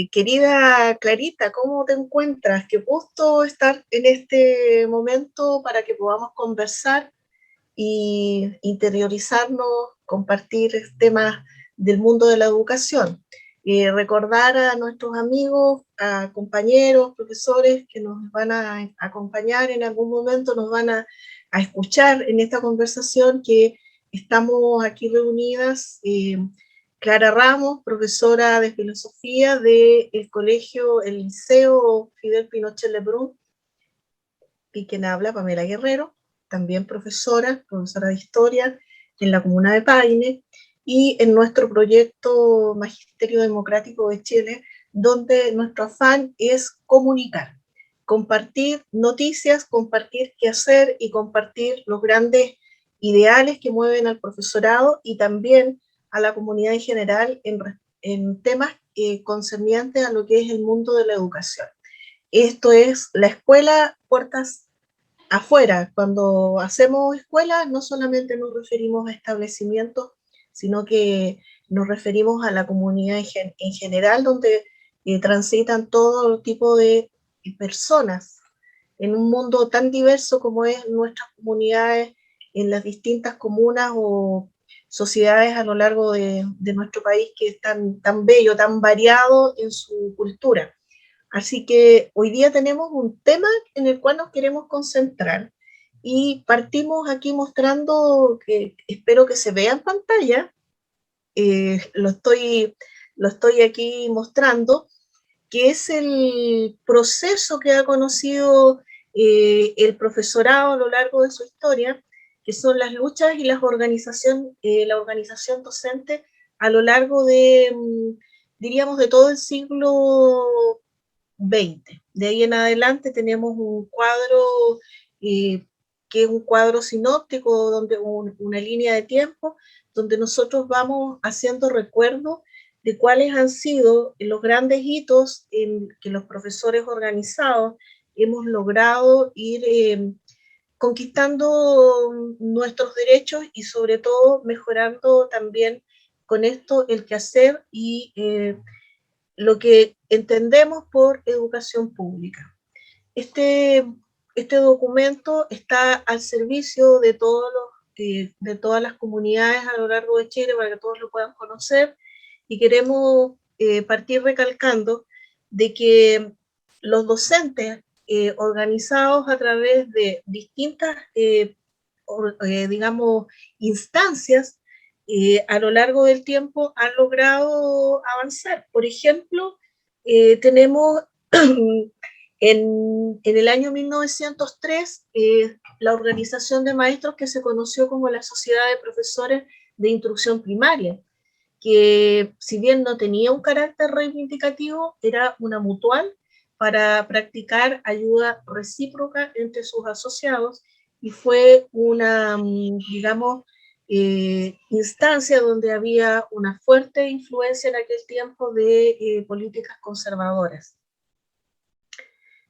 Querida Clarita, ¿cómo te encuentras? Qué gusto estar en este momento para que podamos conversar y interiorizarnos, compartir temas del mundo de la educación. Recordar a nuestros amigos, a compañeros, profesores que nos van a acompañar en algún momento, nos van a escuchar en esta conversación que estamos aquí reunidas. Clara Ramos, profesora de filosofía del colegio, el liceo Fidel Pinochet Lebrun, y quien habla, Pamela Guerrero, también profesora de historia en la comuna de Paine, y en nuestro proyecto Magisterio Democrático de Chile, donde nuestro afán es comunicar, compartir noticias, compartir qué hacer y compartir los grandes ideales que mueven al profesorado y también a la comunidad en general en temas concernientes a lo que es el mundo de la educación. Esto es la escuela puertas afuera. Cuando hacemos escuela, no solamente nos referimos a establecimientos, sino que nos referimos a la comunidad en general, donde transitan todo tipo de personas en un mundo tan diverso como es nuestras comunidades en las distintas comunas o sociedades a lo largo de nuestro país, que es tan bello, tan variado en su cultura. Así que hoy día tenemos un tema en el cual nos queremos concentrar y partimos aquí mostrando, que espero que se vea en pantalla, eh, lo, estoy, lo estoy aquí mostrando, que es el proceso que ha conocido el profesorado a lo largo de su historia, que son las luchas y la organización docente a lo largo diríamos, de todo el siglo XX. De ahí en adelante tenemos un cuadro que es un cuadro sinóptico, donde una línea de tiempo, donde nosotros vamos haciendo recuerdo de cuáles han sido los grandes hitos en que los profesores organizados hemos logrado ir conquistando nuestros derechos y sobre todo mejorando también con esto el quehacer y lo que entendemos por educación pública. Este, este documento está al servicio de todas las comunidades a lo largo de Chile para que todos lo puedan conocer, y queremos partir recalcando de que los docentes organizados a través de distintas, digamos, instancias a lo largo del tiempo han logrado avanzar. Por ejemplo, tenemos en el año 1903 la organización de maestros que se conoció como la Sociedad de Profesores de Instrucción Primaria, que si bien no tenía un carácter reivindicativo, era una mutual para practicar ayuda recíproca entre sus asociados, y fue una, digamos, instancia donde había una fuerte influencia en aquel tiempo de políticas conservadoras.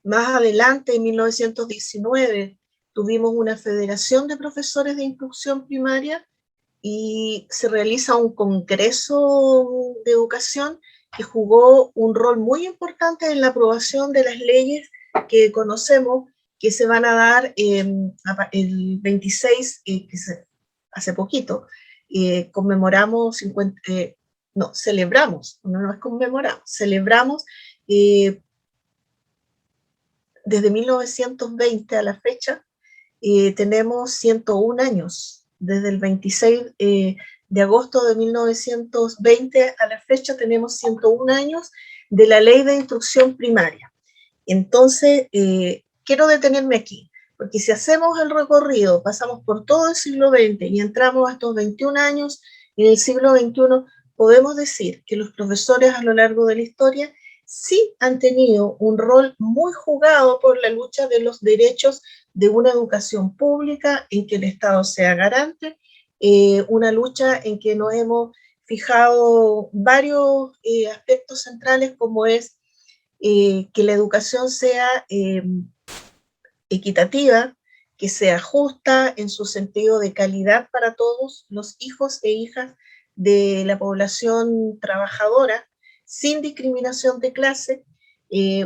Más adelante, en 1919, tuvimos una federación de profesores de instrucción primaria y se realiza un congreso de educación que jugó un rol muy importante en la aprobación de las leyes que conocemos, que se van a dar el 26, hace poquito, conmemoramos 50, no, celebramos, no es conmemoramos, celebramos desde 1920 a la fecha, tenemos 101 años. Desde el 26 de agosto de 1920 a la fecha tenemos 101 años de la ley de instrucción primaria. Entonces, quiero detenerme aquí, porque si hacemos el recorrido, pasamos por todo el siglo XX y entramos a estos 21 años, en el siglo XXI podemos decir que los profesores a lo largo de la historia sí han tenido un rol muy jugado por la lucha de los derechos de una educación pública en que el Estado sea garante, una lucha en que nos hemos fijado varios aspectos centrales, como es que la educación sea equitativa, que sea justa en su sentido de calidad para todos los hijos e hijas de la población trabajadora, sin discriminación de clase,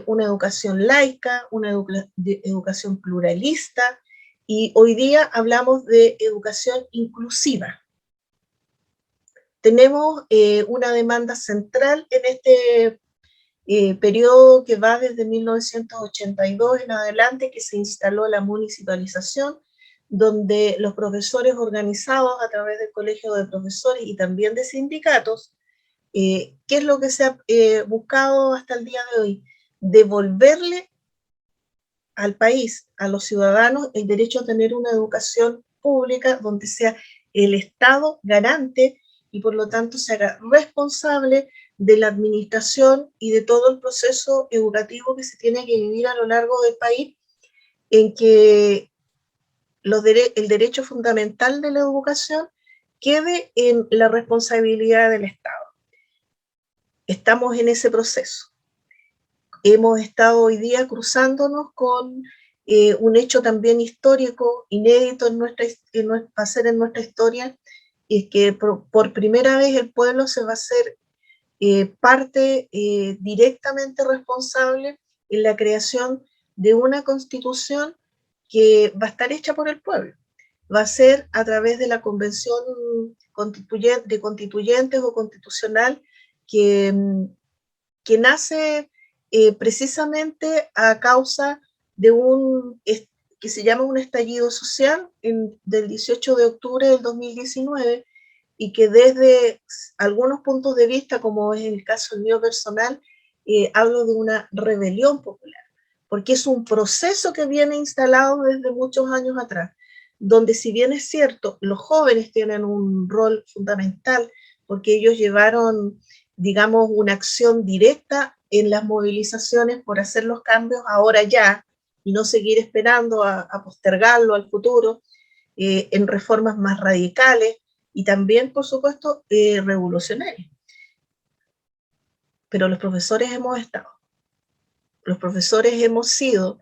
una educación laica, una educación pluralista, y hoy día hablamos de educación inclusiva. Tenemos una demanda central en este periodo que va desde 1982 en adelante, que se instaló la municipalización, donde los profesores organizados a través del colegio de profesores y también de sindicatos, ¿qué es lo que se ha buscado hasta el día de hoy? Devolverle al país, a los ciudadanos, el derecho a tener una educación pública donde sea el Estado garante y por lo tanto se haga responsable de la administración y de todo el proceso educativo que se tiene que vivir a lo largo del país, en que el derecho fundamental de la educación quede en la responsabilidad del Estado. Estamos en ese proceso. Hemos estado hoy día cruzándonos con un hecho también histórico, inédito va a ser en nuestra historia, y es que por primera vez el pueblo se va a hacer parte directamente responsable en la creación de una constitución que va a estar hecha por el pueblo. Va a ser a través de la convención de constituyentes o constitucional que nace precisamente a causa de que se llama un estallido social del 18 de octubre del 2019, y que desde algunos puntos de vista, como es el caso mío personal, hablo de una rebelión popular, porque es un proceso que viene instalado desde muchos años atrás, donde si bien es cierto, los jóvenes tienen un rol fundamental, porque ellos llevaron, digamos, una acción directa en las movilizaciones por hacer los cambios ahora ya, y no seguir esperando a postergarlo al futuro, en reformas más radicales, y también, por supuesto, revolucionarios. Pero los profesores hemos sido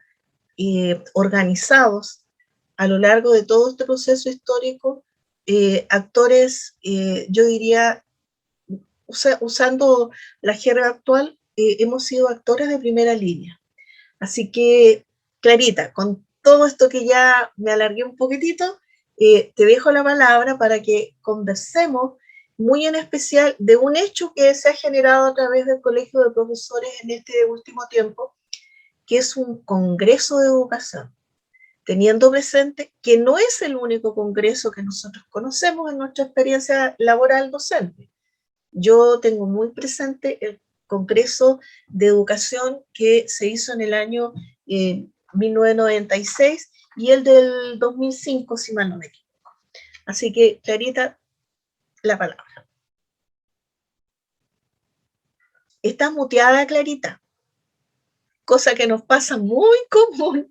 organizados a lo largo de todo este proceso histórico, actores, yo diría, usando la jerga actual, hemos sido actores de primera línea. Así que, Clarita, con todo esto que ya me alargué un poquitito, te dejo la palabra para que conversemos muy en especial de un hecho que se ha generado a través del Colegio de Profesores en este último tiempo, que es un congreso de educación, teniendo presente que no es el único congreso que nosotros conocemos en nuestra experiencia laboral docente. Yo tengo muy presente el Congreso de Educación que se hizo en el año 1996 y el del 2005, si mal no me equivoco. Así que, Clarita, la palabra. Estás muteada, Clarita, cosa que nos pasa muy común,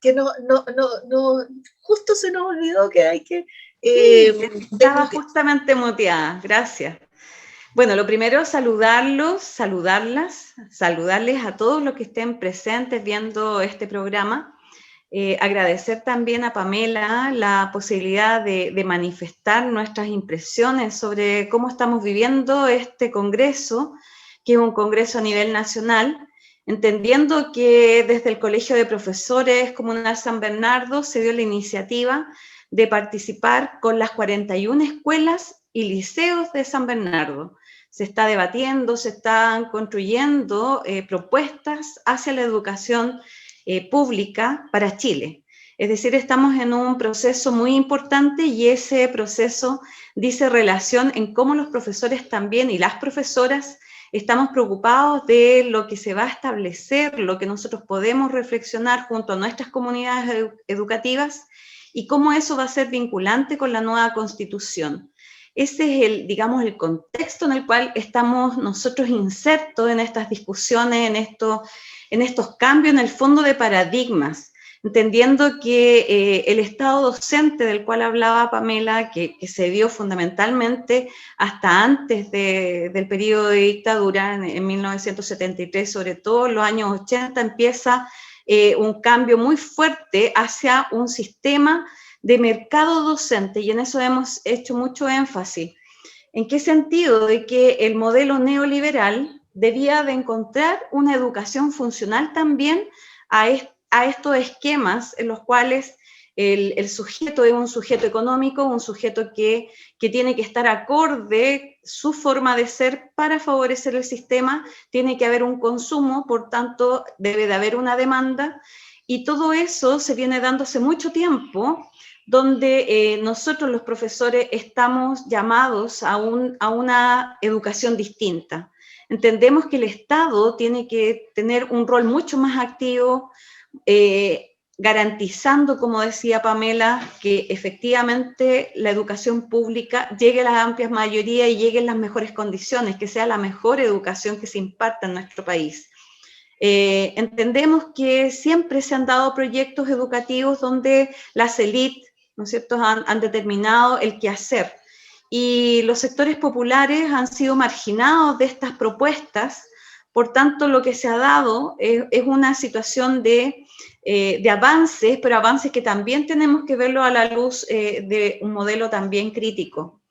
que no, justo se nos olvidó que hay que... estaba justamente muteada, gracias. Bueno, lo primero, saludarles a todos los que estén presentes viendo este programa. Agradecer también a Pamela la posibilidad de manifestar nuestras impresiones sobre cómo estamos viviendo este congreso, que es un congreso a nivel nacional, entendiendo que desde el Colegio de Profesores Comunal San Bernardo se dio la iniciativa de participar con las 41 escuelas y liceos de San Bernardo. Se está debatiendo, se están construyendo propuestas hacia la educación pública para Chile. Es decir, estamos en un proceso muy importante y ese proceso dice relación en cómo los profesores también y las profesoras estamos preocupados de lo que se va a establecer, lo que nosotros podemos reflexionar junto a nuestras comunidades educativas y cómo eso va a ser vinculante con la nueva Constitución. Ese es el contexto en el cual estamos nosotros insertos en estas discusiones, en estos cambios en el fondo de paradigmas, entendiendo que el Estado docente del cual hablaba Pamela, que se dio fundamentalmente hasta antes del periodo de dictadura, en 1973, sobre todo en los años 80, empieza un cambio muy fuerte hacia un sistema de mercado docente, y en eso hemos hecho mucho énfasis, ¿En qué sentido? De que el modelo neoliberal debía de encontrar una educación funcional también a estos esquemas en los cuales el sujeto es un sujeto económico, un sujeto que tiene que estar acorde su forma de ser para favorecer el sistema, tiene que haber un consumo, por tanto debe de haber una demanda, y todo eso se viene dando hace mucho tiempo, donde nosotros los profesores estamos llamados a una educación distinta. Entendemos que el Estado tiene que tener un rol mucho más activo, garantizando, como decía Pamela, que efectivamente la educación pública llegue a las amplias mayorías y llegue en las mejores condiciones, que sea la mejor educación que se imparta en nuestro país. Entendemos que siempre se han dado proyectos educativos donde las élites, ¿no es cierto?, han determinado el qué hacer. Y los sectores populares han sido marginados de estas propuestas. Por tanto, lo que se ha dado es una situación de avances, pero avances que también tenemos que verlo a la luz de un modelo también crítico.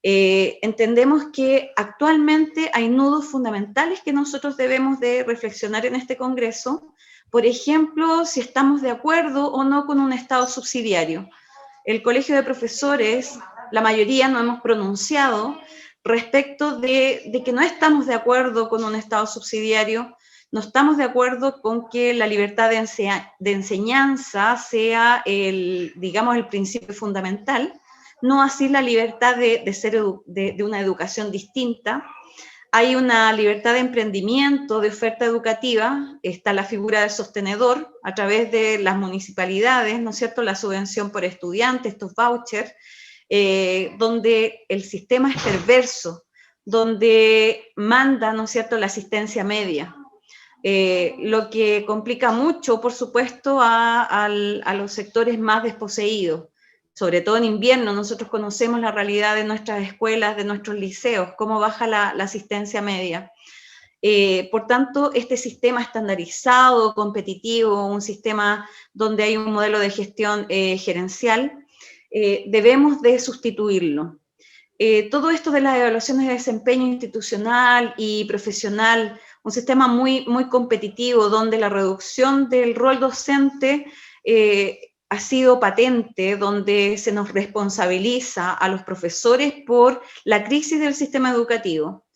Entendemos que actualmente hay nudos fundamentales que nosotros debemos de reflexionar en este Congreso. Por ejemplo, si estamos de acuerdo o no con un Estado subsidiario. El Colegio de Profesores, la mayoría no hemos pronunciado respecto de que no estamos de acuerdo con un Estado subsidiario, no estamos de acuerdo con que la libertad de enseñanza sea el principio fundamental, no así la libertad de una educación distinta. Hay una libertad de emprendimiento, de oferta educativa, está la figura del sostenedor a través de las municipalidades, ¿no es cierto?, la subvención por estudiante, estos vouchers, donde el sistema es perverso, donde manda, ¿no es cierto?, la asistencia media. Lo que complica mucho, por supuesto, a los sectores más desposeídos. Sobre todo en invierno, nosotros conocemos la realidad de nuestras escuelas, de nuestros liceos, cómo baja la asistencia media. Por tanto, este sistema estandarizado, competitivo, un sistema donde hay un modelo de gestión gerencial, debemos de sustituirlo. Todo esto de las evaluaciones de desempeño institucional y profesional, un sistema muy, muy competitivo, donde la reducción del rol docente ha sido patente, donde se nos responsabiliza a los profesores por la crisis del sistema educativo.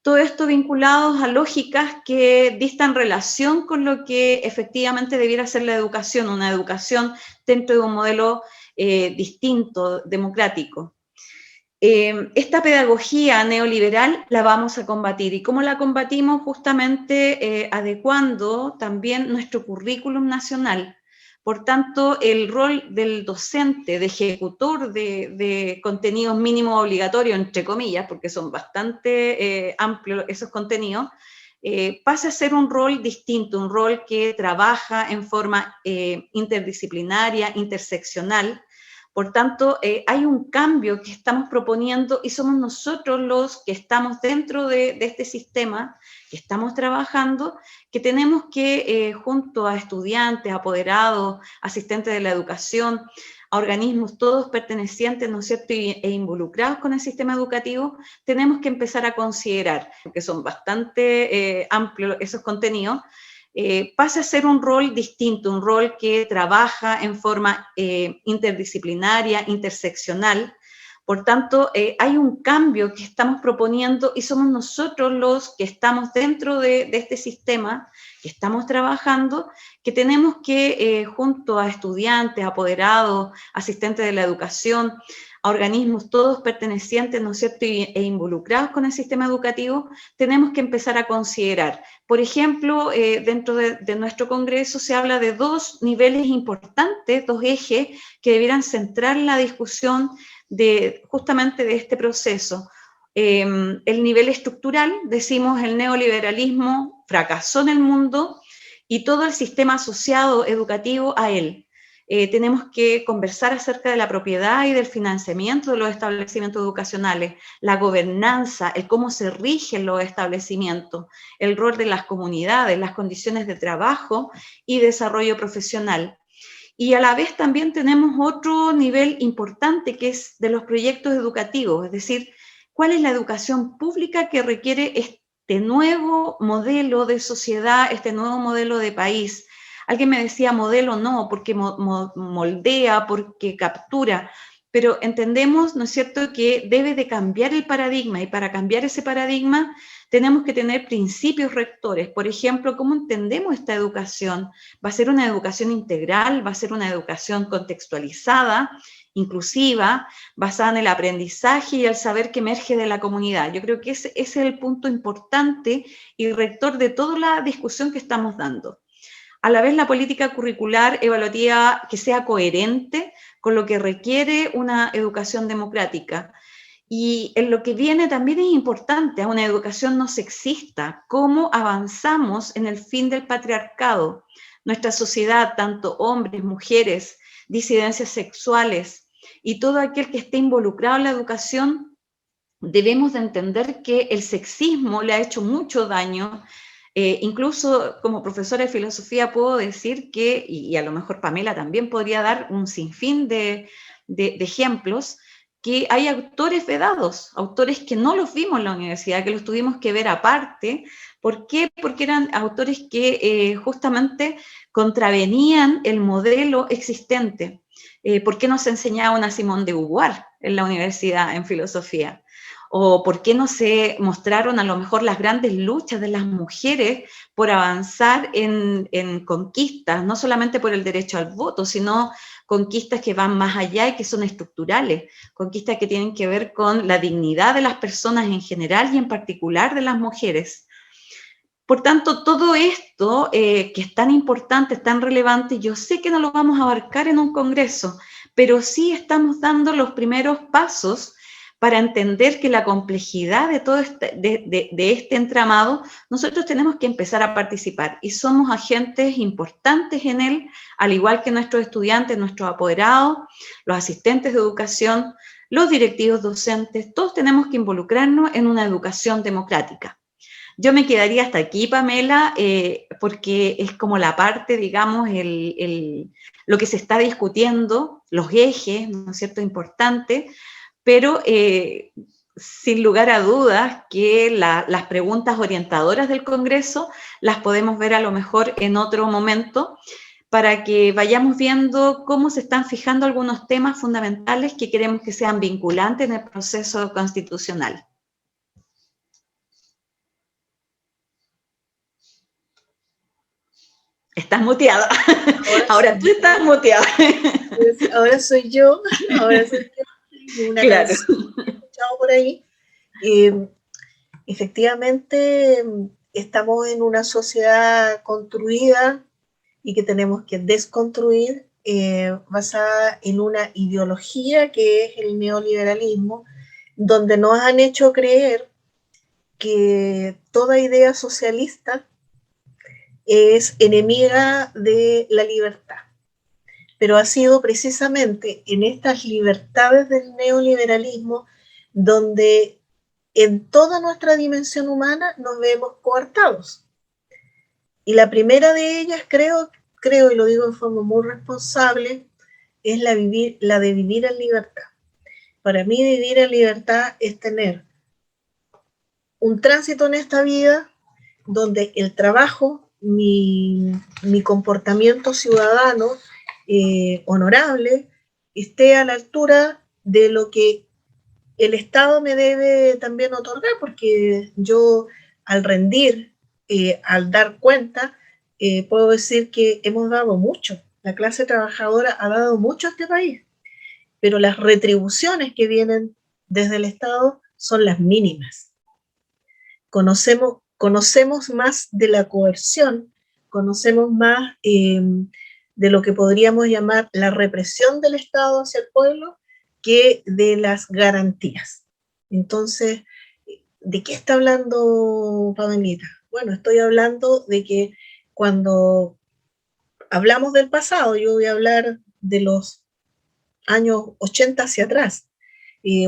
Todo esto vinculados a lógicas que distan relación con lo que efectivamente debiera ser la educación, una educación dentro de un modelo distinto, democrático. Esta pedagogía neoliberal la vamos a combatir. ¿Y cómo la combatimos? Justamente adecuando también nuestro currículum nacional. Por tanto, el rol del docente, de ejecutor de contenidos mínimos obligatorios, entre comillas, porque son bastante amplios esos contenidos, pasa a ser un rol distinto, un rol que trabaja en forma interdisciplinaria, interseccional. Por tanto, hay un cambio que estamos proponiendo y somos nosotros los que estamos dentro de este sistema, que estamos trabajando, que tenemos que, junto a estudiantes, apoderados, asistentes de la educación, a organismos todos pertenecientes, ¿no es cierto?, e involucrados con el sistema educativo, tenemos que empezar a considerar, porque son bastante amplios esos contenidos, pasa a ser un rol distinto, un rol que trabaja en forma interdisciplinaria, interseccional. Por tanto, hay un cambio que estamos proponiendo y somos nosotros los que estamos dentro de este sistema, que estamos trabajando, que tenemos que, junto a estudiantes, apoderados, asistentes de la educación, a organismos todos pertenecientes, ¿no es cierto?, e involucrados con el sistema educativo, tenemos que empezar a considerar. Por ejemplo, dentro de nuestro Congreso se habla de dos niveles importantes, dos ejes que debieran centrar la discusión justamente de este proceso. El nivel estructural, decimos, el neoliberalismo fracasó en el mundo y todo el sistema asociado educativo a él. Tenemos que conversar acerca de la propiedad y del financiamiento de los establecimientos educacionales, la gobernanza, el cómo se rigen los establecimientos, el rol de las comunidades, las condiciones de trabajo y desarrollo profesional. Y a la vez también tenemos otro nivel importante que es de los proyectos educativos, es decir, cuál es la educación pública que requiere este nuevo modelo de sociedad, este nuevo modelo de país. Alguien me decía modelo no, porque moldea, porque captura, pero entendemos, ¿no es cierto?, que debe de cambiar el paradigma, y para cambiar ese paradigma tenemos que tener principios rectores. Por ejemplo, ¿cómo entendemos esta educación? ¿Va a ser una educación integral? ¿Va a ser una educación contextualizada, inclusiva, basada en el aprendizaje y el saber que emerge de la comunidad? Yo creo que ese es el punto importante y rector de toda la discusión que estamos dando. A la vez, la política curricular evaluativa que sea coherente con lo que requiere una educación democrática. Y en lo que viene también es importante, a una educación no sexista, cómo avanzamos en el fin del patriarcado. Nuestra sociedad, tanto hombres, mujeres, disidencias sexuales y todo aquel que esté involucrado en la educación, debemos de entender que el sexismo le ha hecho mucho daño. Incluso como profesora de filosofía puedo decir que, y a lo mejor Pamela también podría dar un sinfín de ejemplos, que hay autores vedados, autores que no los vimos en la universidad, que los tuvimos que ver aparte. ¿Por qué? Porque eran autores que justamente contravenían el modelo existente. ¿Por qué no se enseñaba una Simone de Beauvoir en la universidad en filosofía? ¿O por qué no se mostraron a lo mejor las grandes luchas de las mujeres por avanzar en conquistas, no solamente por el derecho al voto, sino conquistas que van más allá y que son estructurales, conquistas que tienen que ver con la dignidad de las personas en general y en particular de las mujeres? Por tanto, todo esto que es tan importante, tan relevante, yo sé que no lo vamos a abarcar en un congreso, pero sí estamos dando los primeros pasos para entender que la complejidad de todo este entramado, nosotros tenemos que empezar a participar y somos agentes importantes en él, al igual que nuestros estudiantes, nuestros apoderados, los asistentes de educación, los directivos docentes, todos tenemos que involucrarnos en una educación democrática. Yo me quedaría hasta aquí, Pamela, porque es como la parte, digamos, lo que se está discutiendo, los ejes, ¿no es cierto?, importantes, pero sin lugar a dudas que las preguntas orientadoras del Congreso las podemos ver a lo mejor en otro momento, para que vayamos viendo cómo se están fijando algunos temas fundamentales que queremos que sean vinculantes en el proceso constitucional. Estás muteada. Ahora tú estás muteada. Ahora soy yo. Una claro. canción que he escuchado por ahí. Efectivamente, estamos en una sociedad construida y que tenemos que desconstruir, basada en una ideología que es el neoliberalismo, donde nos han hecho creer que toda idea socialista es enemiga de la libertad. Pero ha sido precisamente en estas libertades del neoliberalismo donde en toda nuestra dimensión humana nos vemos coartados. Y la primera de ellas, creo, y lo digo en forma muy responsable, es la de vivir en libertad. Para mí vivir en libertad es tener un tránsito en esta vida donde el trabajo, mi comportamiento ciudadano honorable, esté a la altura de lo que el Estado me debe también otorgar, porque yo al rendir, al dar cuenta, puedo decir que hemos dado mucho. La clase trabajadora ha dado mucho a este país, pero las retribuciones que vienen desde el Estado son las mínimas. Conocemos más de la coerción, conocemos más de lo que podríamos llamar la represión del Estado hacia el pueblo que de las garantías. Entonces, ¿de qué está hablando Pamelita? Bueno, estoy hablando de que cuando hablamos del pasado, yo voy a hablar de los años 80 hacia atrás,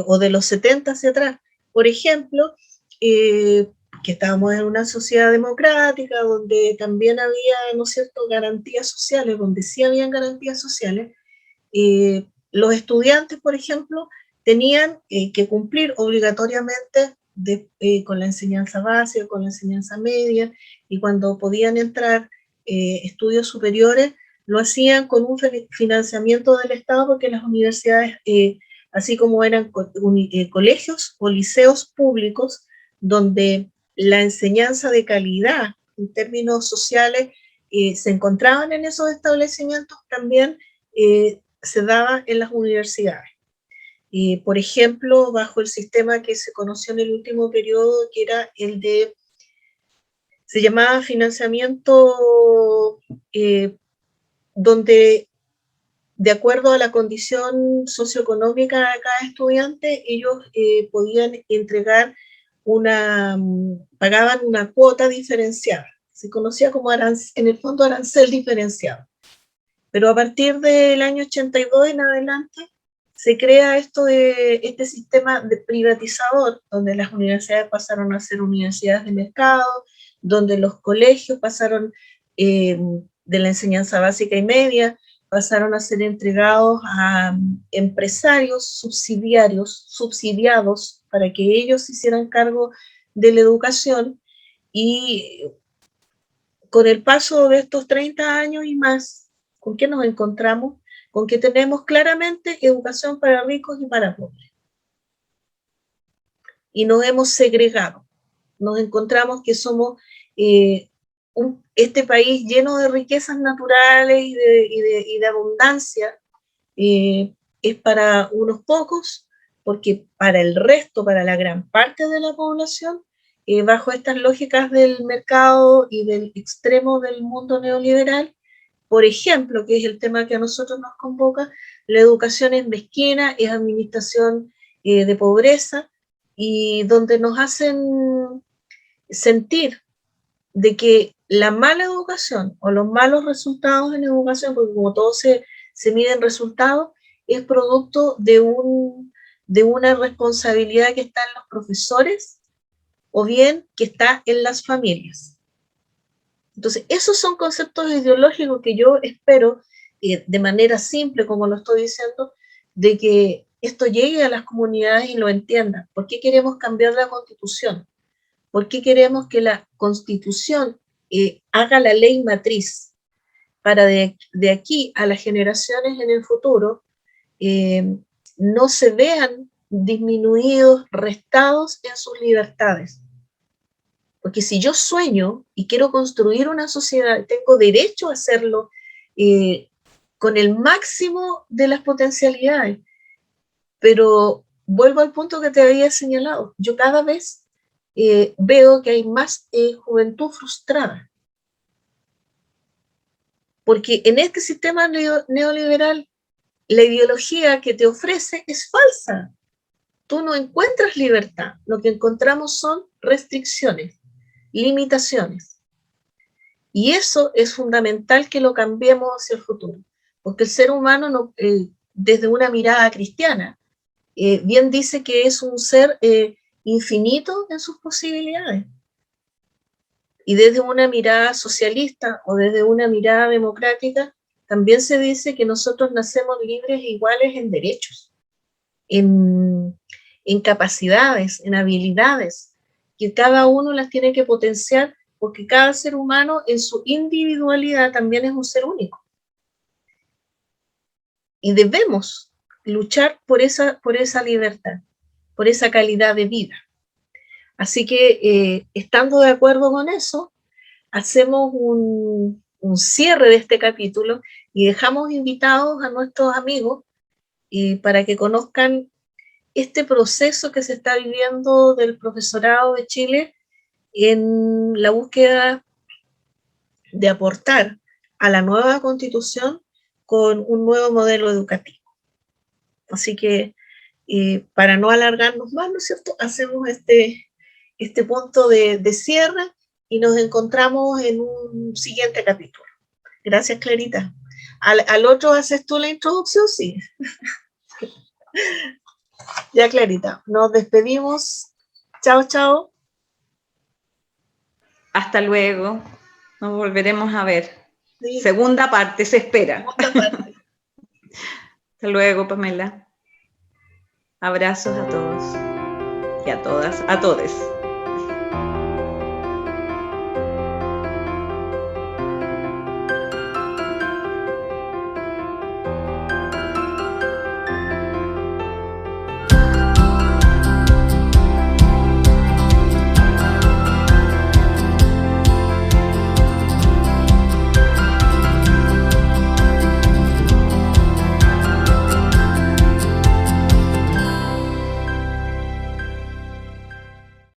o de los 70 hacia atrás. Por ejemplo, que estábamos en una sociedad democrática donde también había, ¿no es cierto?, garantías sociales, donde sí habían garantías sociales. Los estudiantes, por ejemplo, tenían que cumplir obligatoriamente con la enseñanza básica, con la enseñanza media, y cuando podían entrar estudios superiores, lo hacían con un financiamiento del Estado, porque las universidades, así como eran colegios o liceos públicos, donde la enseñanza de calidad en términos sociales se encontraban en esos establecimientos, también se daba en las universidades. Por ejemplo, bajo el sistema que se conoció en el último periodo, que era el de, se llamaba financiamiento, donde de acuerdo a la condición socioeconómica de cada estudiante, ellos podían entregar pagaban una cuota diferenciada. Se conocía como en el fondo arancel diferenciado. Pero a partir del año 82 en adelante, se crea este sistema de privatizador, donde las universidades pasaron a ser universidades de mercado, donde los colegios pasaron de la enseñanza básica y media, pasaron a ser entregados a empresarios subsidiados, para que ellos se hicieran cargo de la educación, y con el paso de estos 30 años y más, ¿con qué nos encontramos? Con que tenemos claramente educación para ricos y para pobres. Y nos hemos segregado. Nos encontramos que somos este país lleno de riquezas naturales y de abundancia, es para unos pocos, porque para el resto, para la gran parte de la población, bajo estas lógicas del mercado y del extremo del mundo neoliberal, por ejemplo, que es el tema que a nosotros nos convoca, la educación es mezquina, es administración de pobreza, y donde nos hacen sentir de que la mala educación o los malos resultados en educación, porque como todo se mide en resultados, es producto de una responsabilidad que está en los profesores o bien que está en las familias. Entonces, esos son conceptos ideológicos que yo espero, de manera simple, como lo estoy diciendo, de que esto llegue a las comunidades y lo entiendan. ¿Por qué queremos cambiar la Constitución? ¿Por qué queremos que la Constitución haga la ley matriz para de aquí a las generaciones en el futuro no se vean disminuidos, restados en sus libertades? Porque si yo sueño y quiero construir una sociedad, tengo derecho a hacerlo con el máximo de las potencialidades. Pero vuelvo al punto que te había señalado. Yo cada vez veo que hay más juventud frustrada. Porque en este sistema neoliberal, la ideología que te ofrece es falsa. Tú no encuentras libertad. Lo que encontramos son restricciones, limitaciones. Y eso es fundamental que lo cambiemos hacia el futuro. Porque el ser humano, no, desde una mirada cristiana, bien dice que es un ser infinito en sus posibilidades. Y desde una mirada socialista o desde una mirada democrática, también se dice que nosotros nacemos libres e iguales en derechos, en capacidades, en habilidades, que cada uno las tiene que potenciar, porque cada ser humano en su individualidad también es un ser único. Y debemos luchar por esa libertad, por esa calidad de vida. Así que, estando de acuerdo con eso, hacemos un cierre de este capítulo y dejamos invitados a nuestros amigos para que conozcan este proceso que se está viviendo del profesorado de Chile en la búsqueda de aportar a la nueva Constitución con un nuevo modelo educativo. Así que, para no alargarnos más, ¿no es cierto?, hacemos este punto de cierre y nos encontramos en un siguiente capítulo. Gracias, Clarita. ¿Al otro haces tú la introducción? Sí. Ya, Clarita, nos despedimos. Chao, chao. Hasta luego. Nos volveremos a ver. Sí. Segunda parte, se espera. Segunda parte. Hasta luego, Pamela. Abrazos a todos y a todas, a todes.